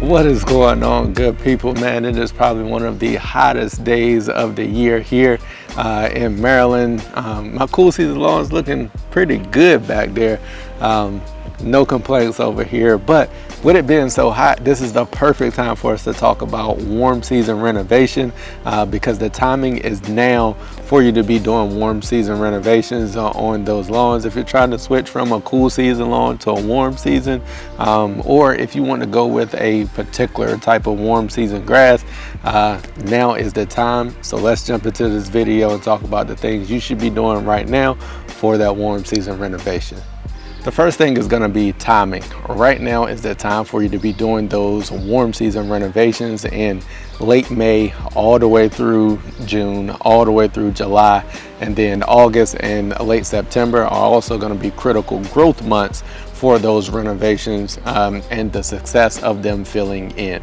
What is going on, good people? Man, it is probably one of the hottest days of the year here in Maryland. My cool season lawn is looking pretty good back there. No complaints over here, but with it being so hot, this is the perfect time for us to talk about warm season renovation because the timing is now for you to be doing warm season renovations on those lawns. If you're trying to switch from a cool season lawn to a warm season, or if you want to go with a particular type of warm season grass, now is the time. So let's jump into this video and talk about the things you should be doing right now for that warm season renovation. The first thing is going to be timing. Right now is the time for you to be doing those warm season renovations in late May all the way through June, all the way through July, and then August and late September are also going to be critical growth months for those renovations and the success of them filling in.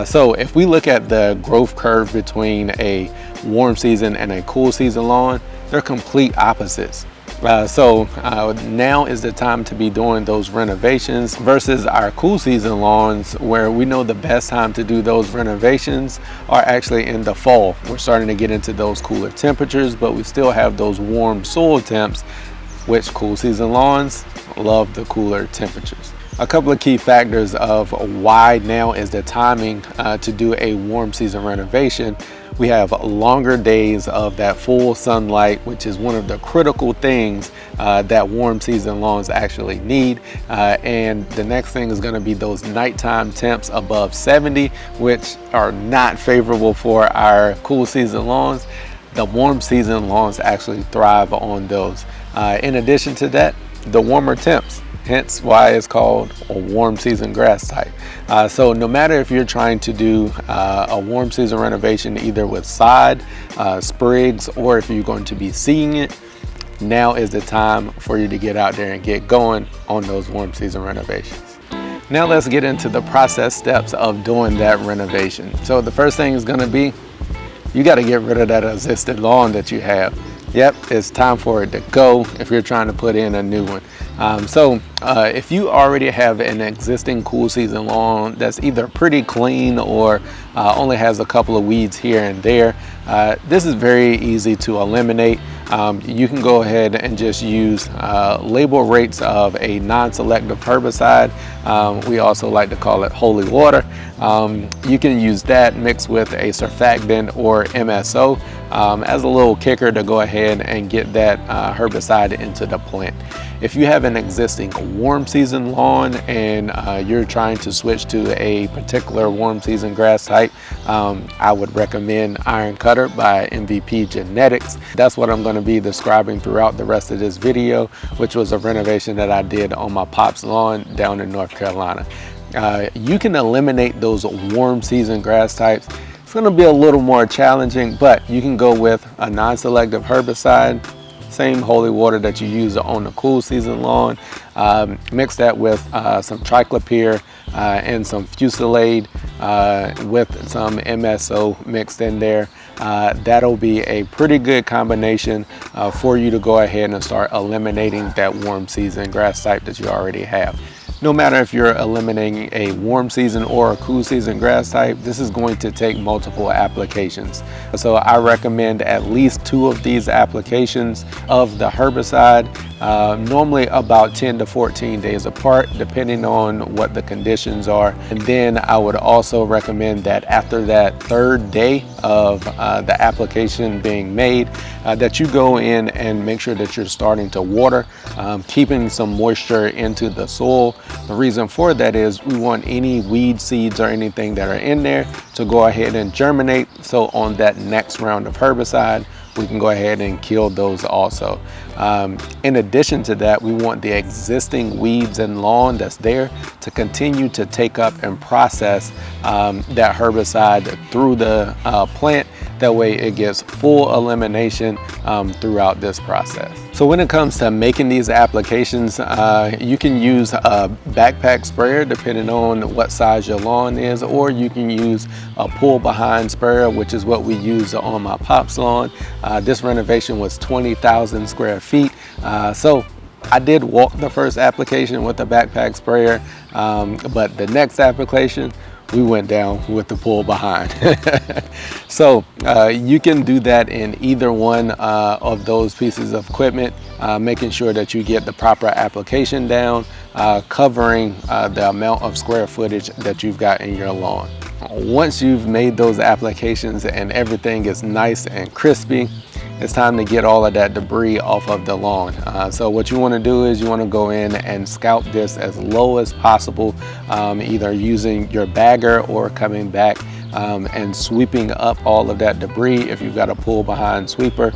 So if we look at the growth curve between a warm season and a cool season lawn, they're complete opposites. So now is the time to be doing those renovations versus our cool season lawns, where we know the best time to do those renovations are actually in the fall. We're starting to get into those cooler temperatures, but we still have those warm soil temps, which cool season lawns love the cooler temperatures. A couple of key factors of why now is the timing to do a warm season renovation. We have longer days of that full sunlight, which is one of the critical things that warm season lawns actually need. And the next thing is going to be those nighttime temps above 70, which are not favorable for our cool season lawns. The warm season lawns actually thrive on those. In addition to that, the warmer temps, hence why it's called a warm season grass type. So no matter if you're trying to do a warm season renovation either with sod, sprigs, or if you're going to be seeding it, now is the time for you to get out there and get going on those warm season renovations. Now let's get into the process steps of doing that renovation. So the first thing is going to be, you got to get rid of that existing lawn that you have. Yep, it's time for it to go if you're trying to put in a new one. If you already have an existing cool season lawn that's either pretty clean or only has a couple of weeds here and there, this is very easy to eliminate. You can go ahead and just use label rates of a non-selective herbicide. We also like to call it holy water. You can use that mixed with a surfactant or MSO as a little kicker to go ahead and get that herbicide into the plant. If you have an existing warm season lawn and you're trying to switch to a particular warm season grass type, I would recommend IronCutter by MVP Genetics. That's what I'm going to be describing throughout the rest of this video, which was a renovation that I did on my pop's lawn down in North Carolina. You can eliminate those warm season grass types. It's going to be a little more challenging, but you can go with a non-selective herbicide, same holy water that you use on the cool season lawn. Mix that with some triclopyr and some fusilade with some MSO mixed in there. That'll be a pretty good combination for you to go ahead and start eliminating that warm season grass type that you already have. No matter if you're eliminating a warm season or a cool season grass type, this is going to take multiple applications. So I recommend at least 2 of these applications of the herbicide, normally about 10 to 14 days apart, depending on what the conditions are. And then I would also recommend that after that 3rd day of the application being made, that you go in and make sure that you're starting to water, keeping some moisture into the soil. The reason for that is we want any weed seeds or anything that are in there to go ahead and germinate. So on that next round of herbicide, we can go ahead and kill those also. In addition to that, we want the existing weeds and lawn that's there to continue to take up and process that herbicide through the plant. That way it gets full elimination throughout this process. So when it comes to making these applications, you can use a backpack sprayer depending on what size your lawn is, or you can use a pull behind sprayer, which is what we use on my Pop's lawn. This renovation was 20,000 square feet. So I did walk the first application with the backpack sprayer, but the next application, we went down with the pull behind. So you can do that in either one of those pieces of equipment, making sure that you get the proper application down, covering the amount of square footage that you've got in your lawn. Once you've made those applications and everything is nice and crispy, it's time to get all of that debris off of the lawn. So what you want to do is you want to go in and scalp this as low as possible, either using your bagger or coming back and sweeping up all of that debris if you've got a pull behind sweeper.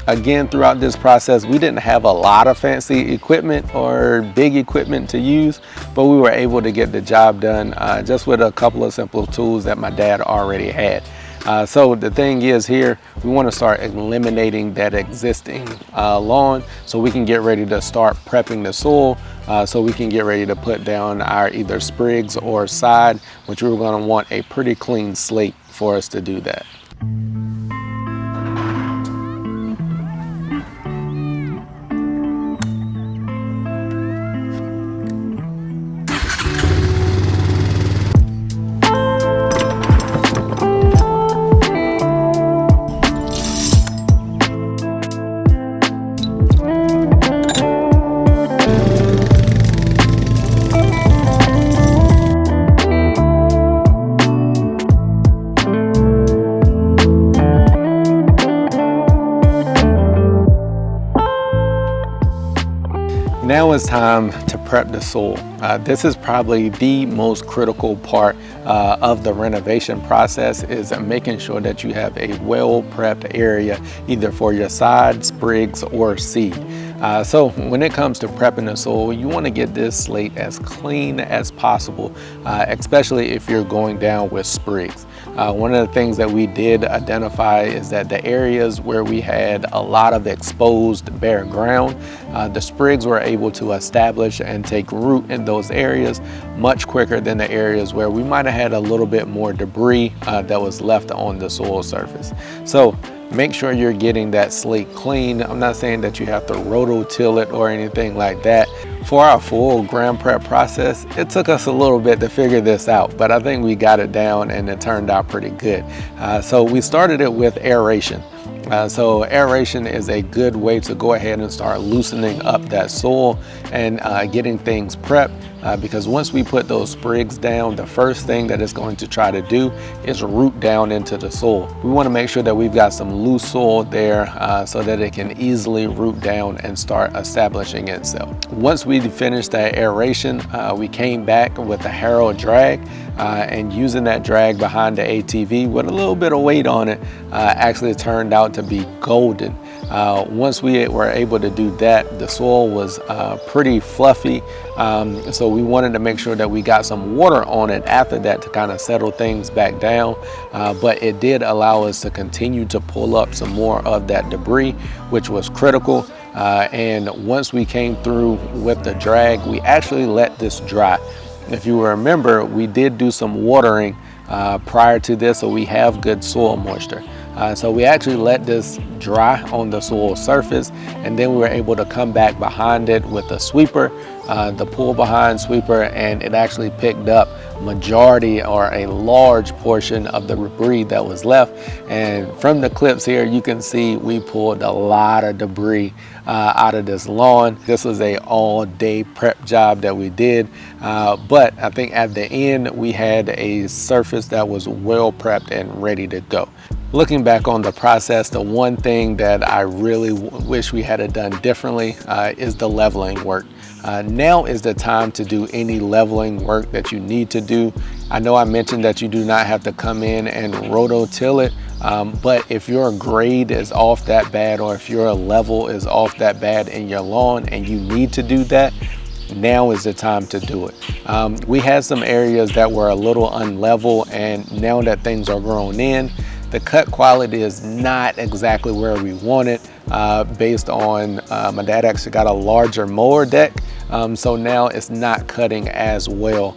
Again, throughout this process, we didn't have a lot of fancy equipment or big equipment to use, but we were able to get the job done just with a couple of simple tools that my dad already had. So the thing is here, we want to start eliminating that existing lawn so we can get ready to start prepping the soil, so we can get ready to put down our either sprigs or side, which we're going to want a pretty clean slate for us to do that. Now it's time to prep the soil. This is probably the most critical part of the renovation process, is making sure that you have a well-prepped area either for your side, sprigs, or seed. So when it comes to prepping the soil, you want to get this slate as clean as possible, especially if you're going down with sprigs. One of the things that we did identify is that the areas where we had a lot of exposed bare ground, the sprigs were able to establish and take root in those areas much quicker than the areas where we might have had a little bit more debris that was left on the soil surface. So make sure you're getting that slate clean. I'm not saying that you have to rototill it or anything like that. For our full ground prep process, it took us a little bit to figure this out, but I think we got it down and it turned out pretty good. So we started it with aeration. So aeration is a good way to go ahead and start loosening up that soil and getting things prepped, because once we put those sprigs down, the first thing that it's going to try to do is root down into the soil. We want to make sure that we've got some loose soil there so that it can easily root down and start establishing itself. Once we finished that aeration, we came back with the harrow drag, and using that drag behind the ATV with a little bit of weight on it actually turned out to be golden. Once we were able to do that, the soil was pretty fluffy, so we wanted to make sure that we got some water on it after that to kind of settle things back down, but it did allow us to continue to pull up some more of that debris, which was critical. And once we came through with the drag, we actually let this dry. If you remember, we did do some watering prior to this, so we have good soil moisture. So we actually let this dry on the soil surface, and then we were able to come back behind it with a sweeper, the pull behind sweeper, and it actually picked up majority or a large portion of the debris that was left. And from the clips here, you can see we pulled a lot of debris out of this lawn. This was a all-day prep job that we did, but I think at the end we had a surface that was well prepped and ready to go. Looking back on the process, the one thing that I really wish we had done differently is the leveling work. Now is the time to do any leveling work that you need to do. I know I mentioned that you do not have to come in and rototill it, but if your grade is off that bad, or if your level is off that bad in your lawn and you need to do that, now is the time to do it. We had some areas that were a little unlevel, and now that things are grown in, the cut quality is not exactly where we want it, based on my dad actually got a larger mower deck, so now it's not cutting as well,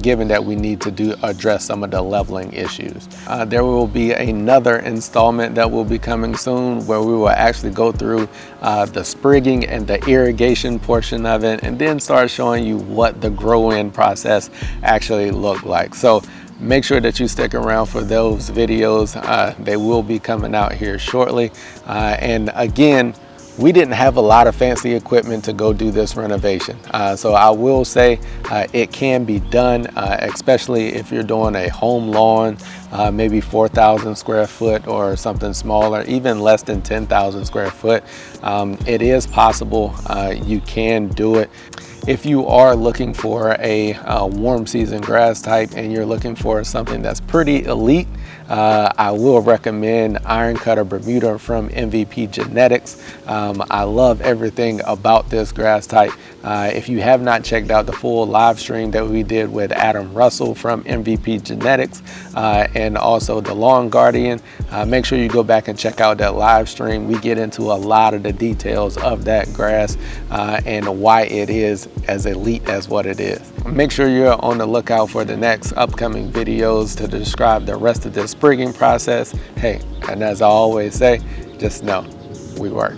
given that we need to address some of the leveling issues. There will be another installment that will be coming soon where we will actually go through the sprigging and the irrigation portion of it, and then start showing you what the grow-in process actually looked like. So make sure that you stick around for those videos. They will be coming out here shortly. And again, we didn't have a lot of fancy equipment to go do this renovation. So I will say it can be done, especially if you're doing a home lawn, maybe 4,000 square foot or something smaller, even less than 10,000 square foot. It is possible. You can do it. If you are looking for a warm season grass type and you're looking for something that's pretty elite, I will recommend IronCutter Bermuda from MVP Genetics. I love everything about this grass type. If you have not checked out the full live stream that we did with Adam Russell from MVP Genetics, and also the Lawn Guardian, make sure you go back and check out that live stream. We get into a lot of the details of that grass and why it is as elite as what it is. Make sure you're on the lookout for the next upcoming videos to describe the rest of this sprigging process. Hey, and as I always say, just know we work.